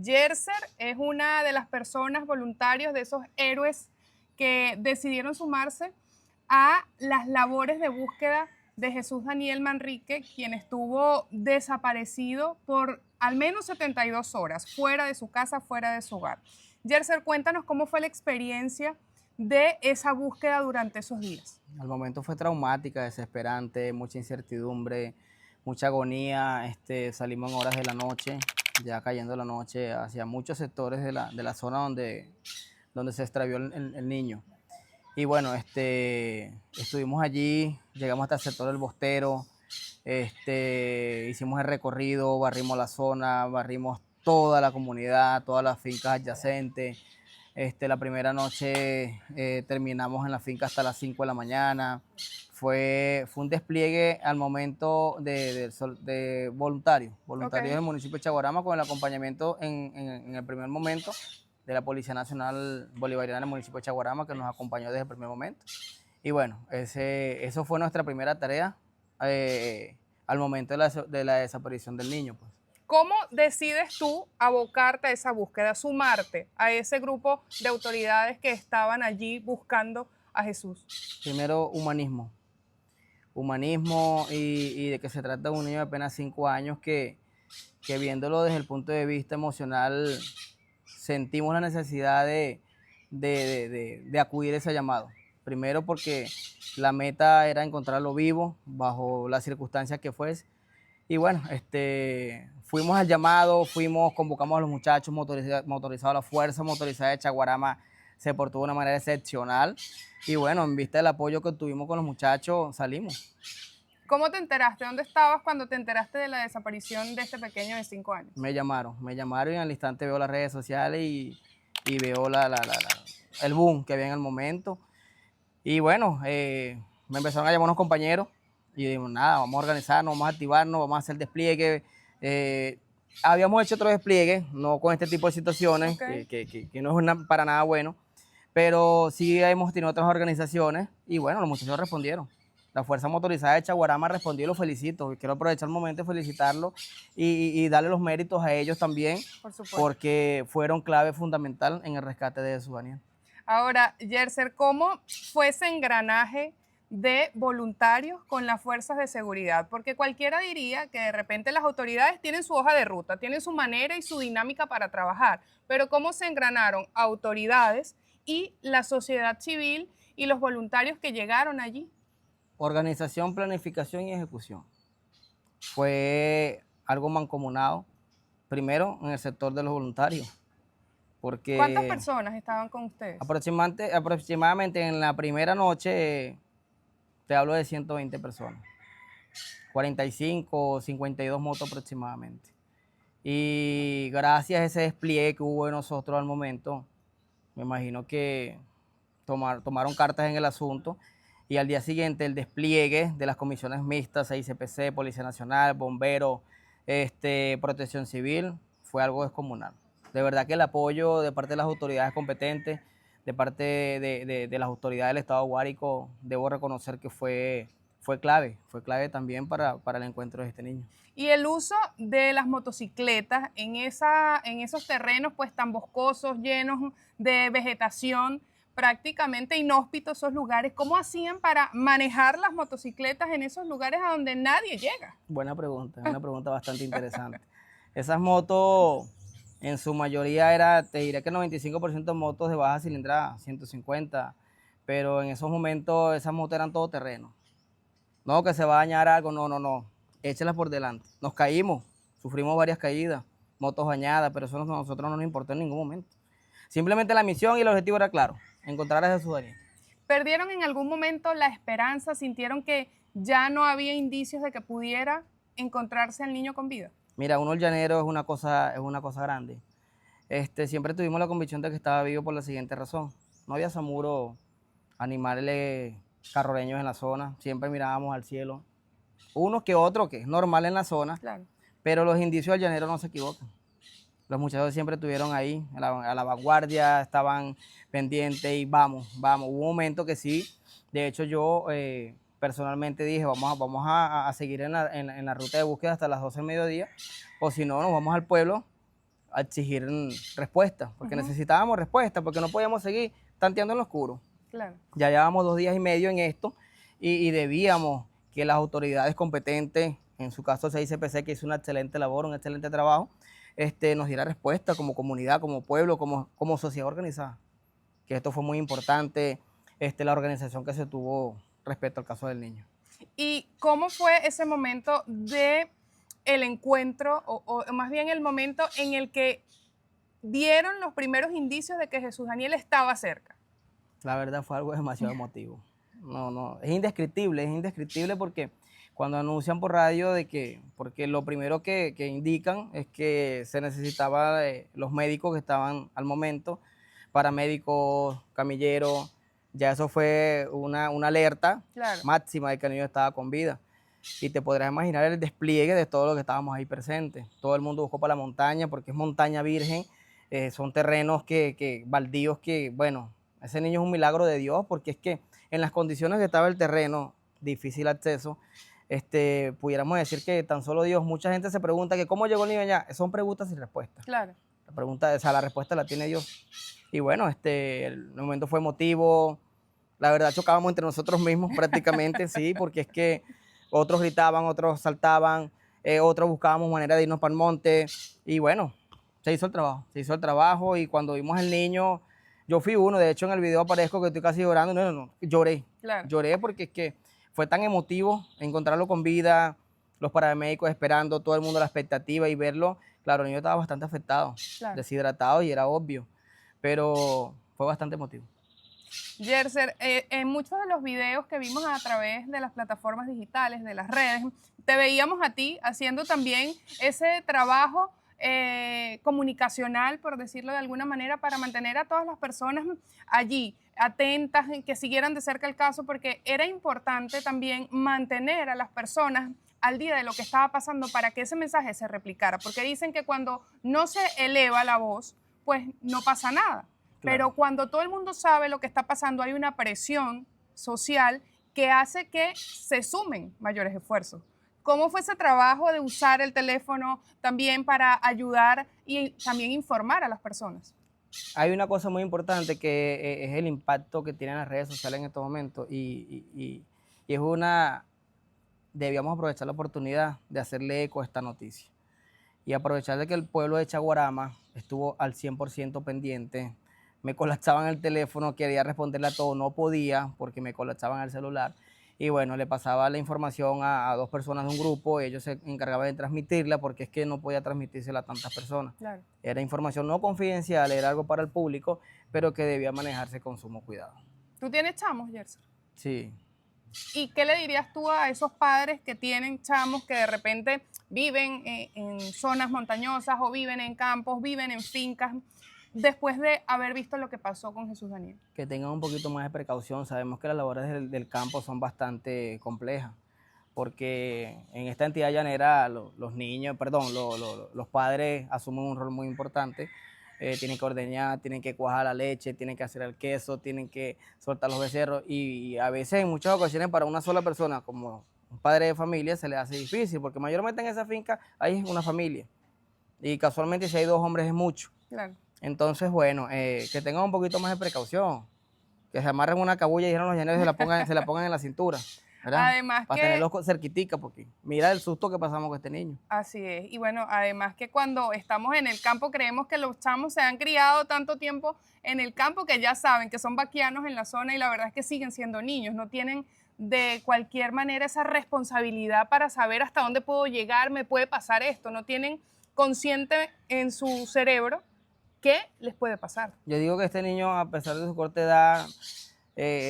Yerser es una de las personas voluntarios, de esos héroes que decidieron sumarse a las labores de búsqueda de Jesús Daniel Manrique, quien estuvo desaparecido por al menos 72 horas, fuera de su casa, fuera de su hogar. Yerser, cuéntanos cómo fue la experiencia de esa búsqueda durante esos días. Al momento fue traumática, desesperante, mucha incertidumbre, mucha agonía. Salimos en horas de la noche, ya cayendo la noche, hacia muchos sectores de la zona donde se extravió el niño. Y bueno, estuvimos allí, llegamos hasta el sector del Bostero, hicimos el recorrido, barrimos la zona, barrimos toda la comunidad, todas las fincas adyacentes. La primera noche terminamos en la finca hasta las 5 de la mañana. Fue un despliegue al momento de voluntarios del municipio de Chaguarama, con el acompañamiento en el primer momento de la Policía Nacional Bolivariana del municipio de Chaguarama, que nos acompañó desde el primer momento. Y bueno, eso fue nuestra primera tarea al momento de la desaparición del niño, pues. ¿Cómo decides tú abocarte a esa búsqueda, sumarte a ese grupo de autoridades que estaban allí buscando a Jesús? Primero, humanismo y de que se trata de un niño de apenas 5 años que viéndolo desde el punto de vista emocional sentimos la necesidad de acudir a ese llamado. Primero porque la meta era encontrarlo vivo bajo las circunstancias que fuese. Y bueno, fuimos al llamado, convocamos a los muchachos motorizados, la Fuerza Motorizada de Chaguarama se portó de una manera excepcional. Y bueno, en vista del apoyo que tuvimos con los muchachos, salimos. ¿Cómo te enteraste? ¿Dónde estabas cuando te enteraste de la desaparición de este pequeño de 5 años? Me llamaron y al instante veo las redes sociales y veo el boom que había en el momento. Y bueno, me empezaron a llamar unos compañeros y dijimos, nada, vamos a organizarnos, vamos a activarnos, vamos a hacer despliegue. Habíamos hecho otros despliegues, no con este tipo de situaciones, que no es para nada bueno, pero sí hemos tenido otras organizaciones y bueno, los muchachos respondieron. La Fuerza Motorizada de Chaguarama respondió y los felicito. Quiero aprovechar el momento de felicitarlos y darle los méritos a ellos también, por supuesto, porque fueron clave fundamental en el rescate de Jesús Daniel. Ahora, Yerser, ¿cómo fue ese engranaje de voluntarios con las fuerzas de seguridad? Porque cualquiera diría que de repente las autoridades tienen su hoja de ruta, tienen su manera y su dinámica para trabajar, pero ¿cómo se engranaron autoridades y la sociedad civil y los voluntarios que llegaron allí? Organización, planificación y ejecución. Fue algo mancomunado, primero en el sector de los voluntarios. Porque ¿cuántas personas estaban con ustedes? Aproximadamente en la primera noche, te hablo de 120 personas, 45 o 52 motos aproximadamente. Y gracias a ese despliegue que hubo de nosotros al momento, me imagino que tomaron cartas en el asunto y al día siguiente el despliegue de las comisiones mixtas, ICPC, Policía Nacional, Bomberos, Protección Civil, fue algo descomunal. De verdad que el apoyo de parte de las autoridades competentes, de parte de las autoridades del Estado Guárico, debo reconocer que fue clave también para el encuentro de este niño. Y el uso de las motocicletas en esos terrenos pues tan boscosos, llenos de vegetación, prácticamente inhóspitos esos lugares, ¿cómo hacían para manejar las motocicletas en esos lugares a donde nadie llega? Buena pregunta, una pregunta bastante interesante. Esas motos, en su mayoría te diré que el 95% de motos de baja cilindrada, 150, pero en esos momentos esas motos eran todo terreno. No, que se va a dañar algo, no, échelas por delante. Nos caímos, sufrimos varias caídas, motos dañadas, pero eso a nosotros no nos importó en ningún momento. Simplemente la misión y el objetivo era claro, encontrar a Jesús Daniel. ¿Perdieron en algún momento la esperanza? ¿Sintieron que ya no había indicios de que pudiera encontrarse al niño con vida? Mira, uno el llanero es una cosa grande. Siempre tuvimos la convicción de que estaba vivo por la siguiente razón. No había zamuro, animales carroreños en la zona, siempre mirábamos al cielo. Uno que otro que es normal en la zona, claro, pero los indicios del llanero no se equivocan. Los muchachos siempre estuvieron ahí, a la vanguardia, estaban pendientes y vamos. Hubo un momento que sí, de hecho yo personalmente dije, vamos a seguir en la ruta de búsqueda hasta las 12 del mediodía, o si no, nos vamos al pueblo a exigir respuestas, porque necesitábamos respuestas, porque no podíamos seguir tanteando en lo oscuro. Claro. Ya llevábamos 2 días y medio en esto y debíamos que las autoridades competentes, en su caso CICPC, que hizo una excelente labor, un excelente trabajo, nos diera respuesta como comunidad, como pueblo, como sociedad organizada. Que esto fue muy importante, la organización que se tuvo respecto al caso del niño. ¿Y cómo fue ese momento de el encuentro, o más bien el momento en el que dieron los primeros indicios de que Jesús Daniel estaba cerca? La verdad fue algo demasiado emotivo. No, es indescriptible porque cuando anuncian por radio porque lo primero que indican es que se necesitaba los médicos que estaban al momento, paramédicos, camilleros, ya eso fue una alerta máxima de que el niño estaba con vida. Y te podrás imaginar el despliegue de todo lo que estábamos ahí presentes. Todo el mundo buscó para la montaña porque es montaña virgen, son terrenos baldíos que, bueno, ese niño es un milagro de Dios porque es que en las condiciones que estaba el terreno, difícil acceso, pudiéramos decir que tan solo Dios, mucha gente se pregunta que cómo llegó el niño allá, son preguntas sin respuesta. Claro. La respuesta la tiene Dios. Y bueno, el momento fue emotivo, la verdad chocábamos entre nosotros mismos prácticamente, sí, porque es que otros gritaban, otros saltaban, otros buscábamos manera de irnos para el monte y bueno, se hizo el trabajo y cuando vimos al niño, yo fui uno, de hecho en el video aparezco que estoy casi llorando, no, lloré, lloré porque es que fue tan emotivo encontrarlo con vida, los paramédicos esperando, todo el mundo a la expectativa y verlo, claro, el niño estaba bastante afectado, deshidratado y era obvio, pero fue bastante emotivo. Yerser, en muchos de los videos que vimos a través de las plataformas digitales, de las redes, te veíamos a ti haciendo también ese trabajo comunicacional, por decirlo de alguna manera, para mantener a todas las personas allí, atentas, que siguieran de cerca el caso, porque era importante también mantener a las personas al día de lo que estaba pasando para que ese mensaje se replicara, porque dicen que cuando no se eleva la voz, pues no pasa nada. Pero cuando todo el mundo sabe lo que está pasando, hay una presión social que hace que se sumen mayores esfuerzos. ¿Cómo fue ese trabajo de usar el teléfono también para ayudar y también informar a las personas? Hay una cosa muy importante que es el impacto que tienen las redes sociales en estos momentos y es debíamos aprovechar la oportunidad de hacerle eco a esta noticia y aprovechar de que el pueblo de Chaguarama estuvo al 100% pendiente. Me colapsaban el teléfono, quería responderle a todo, no podía porque me colapsaban el celular. Y bueno, le pasaba la información a 2 personas de un grupo, ellos se encargaban de transmitirla porque es que no podía transmitírsela a tantas personas. Claro. Era información no confidencial, era algo para el público, pero que debía manejarse con sumo cuidado. ¿Tú tienes chamos, Yerser? Sí. ¿Y qué le dirías tú a esos padres que tienen chamos que de repente viven en zonas montañosas o viven en campos, viven en fincas, después de haber visto lo que pasó con Jesús Daniel? Que tengan un poquito más de precaución. Sabemos que las labores del campo son bastante complejas, porque en esta entidad llanera los niños, perdón, los padres asumen un rol muy importante. Tienen que ordeñar, tienen que cuajar la leche, tienen que hacer el queso, tienen que soltar los becerros y a veces en muchas ocasiones para una sola persona, como un padre de familia, se le hace difícil, porque mayormente en esa finca hay una familia y casualmente si hay 2 hombres es mucho. Claro. Entonces, bueno, que tengan un poquito más de precaución, que se amarren una cabulla y dijeron los llaneros se la pongan en la cintura, ¿verdad? Además para tenerlos cerquitica, porque mira el susto que pasamos con este niño. Así es, y bueno, además que cuando estamos en el campo creemos que los chamos se han criado tanto tiempo en el campo que ya saben que son vaquianos en la zona y la verdad es que siguen siendo niños, no tienen de cualquier manera esa responsabilidad para saber hasta dónde puedo llegar, me puede pasar esto, no tienen consciente en su cerebro qué les puede pasar. Yo digo que este niño, a pesar de su corta edad,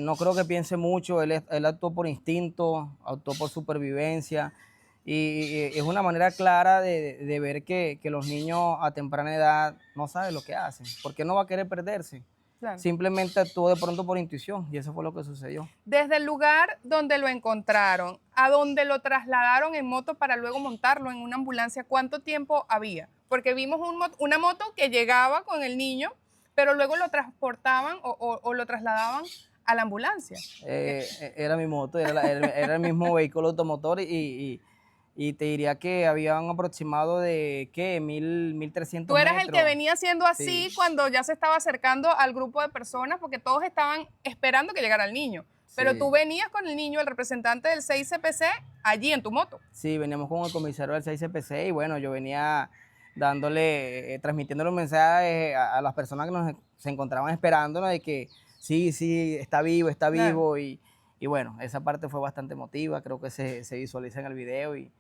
no creo que piense mucho, él actuó por instinto, actuó por supervivencia y es una manera clara de ver que los niños a temprana edad no saben lo que hacen, porque no va a querer perderse. Claro. Simplemente actuó de pronto por intuición y eso fue lo que sucedió. Desde el lugar donde lo encontraron, a donde lo trasladaron en moto para luego montarlo en una ambulancia, ¿cuánto tiempo había? Porque vimos una moto que llegaba con el niño, pero luego lo transportaban o lo trasladaban a la ambulancia. Era mi moto, era el mismo vehículo automotor y Y te diría que había un aproximado de, ¿qué? 1.300 Tú eras el que metros. venía haciendo así Sí. cuando ya se estaba acercando al grupo de personas, porque todos estaban esperando que llegara el niño. Pero Sí. tú venías con el niño, el representante del 6CPC, allí en tu moto. Sí, veníamos con el comisario del 6CPC y bueno, yo venía dándole, transmitiendo los mensajes a las personas que se encontraban esperándonos de que sí, está Claro. vivo y bueno, esa parte fue bastante emotiva, creo que se visualiza en el video y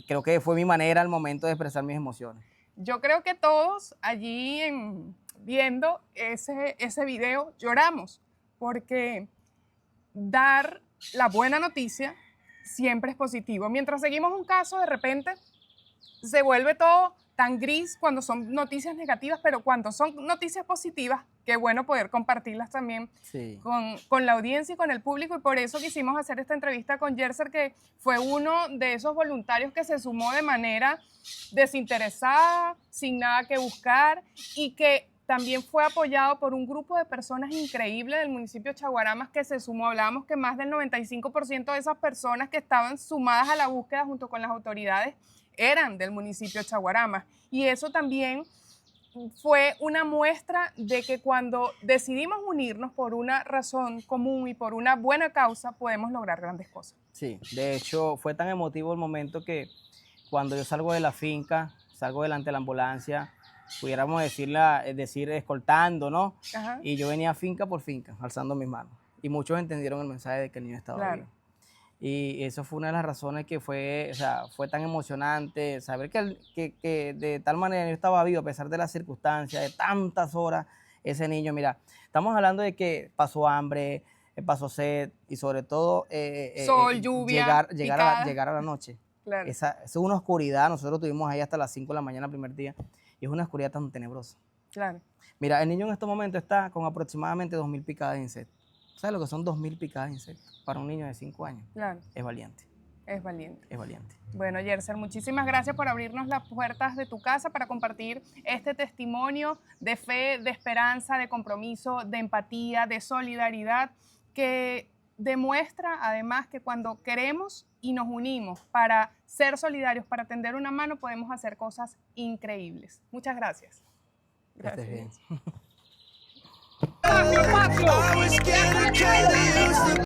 creo que fue mi manera al momento de expresar mis emociones. Yo creo que todos allí viendo ese video lloramos, porque dar la buena noticia siempre es positivo. Mientras seguimos un caso, de repente se vuelve todo tan gris cuando son noticias negativas, pero cuando son noticias positivas, qué bueno poder compartirlas también Sí. con la audiencia y con el público, y por eso quisimos hacer esta entrevista con Yerser, que fue uno de esos voluntarios que se sumó de manera desinteresada, sin nada que buscar, y que también fue apoyado por un grupo de personas increíbles del municipio de Chaguaramas que se sumó. Hablábamos que más del 95% de esas personas que estaban sumadas a la búsqueda junto con las autoridades eran del municipio de Chaguaramas. Y eso también fue una muestra de que cuando decidimos unirnos por una razón común y por una buena causa, podemos lograr grandes cosas. Sí, de hecho fue tan emotivo el momento que cuando yo salgo de la finca, salgo delante de la ambulancia, pudiéramos decir escoltando, ¿no? Ajá. Y yo venía finca por finca, alzando mis manos. Y muchos entendieron el mensaje de que el niño estaba Claro. bien. Y eso fue una de las razones que fue tan emocionante, saber que de tal manera yo estaba vivo a pesar de las circunstancias, de tantas horas, ese niño, mira, estamos hablando de que pasó hambre, pasó sed y sobre todo sol, lluvia, llegar a la noche. Claro. Esa es una oscuridad, nosotros estuvimos ahí hasta las 5 de la mañana el primer día y es una oscuridad tan tenebrosa. Claro. Mira, el niño en estos momentos está con aproximadamente 2.000 picadas de insectos. ¿Sabes lo que son 2.000 picadas de insectos para un niño de 5 años? Claro. Es valiente. Es valiente. Es valiente. Bueno, Yerser, muchísimas gracias por abrirnos las puertas de tu casa para compartir este testimonio de fe, de esperanza, de compromiso, de empatía, de solidaridad, que demuestra además que cuando queremos y nos unimos para ser solidarios, para tender una mano, podemos hacer cosas increíbles. Muchas gracias. Gracias. Estés bien.